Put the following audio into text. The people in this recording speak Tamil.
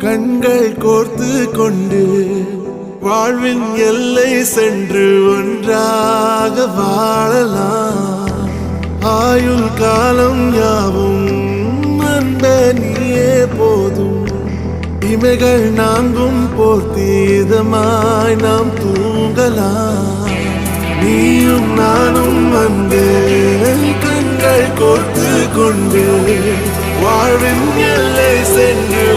கண்கள் கோர்த்து கொண்டு வாழ்வின் எல்லை சென்று ஒன்றாக வாழலாம். ஆயுள் காலம் யாவும் அன்ப நீயே போதும். இமைகள் நான்கும் போர்த்தி இதமாய் நாம் தூங்கலாம். நீயும் நானும் வந்து கண்கள் கோர்த்து கொண்டு வாழ்வின் எல்லை சென்று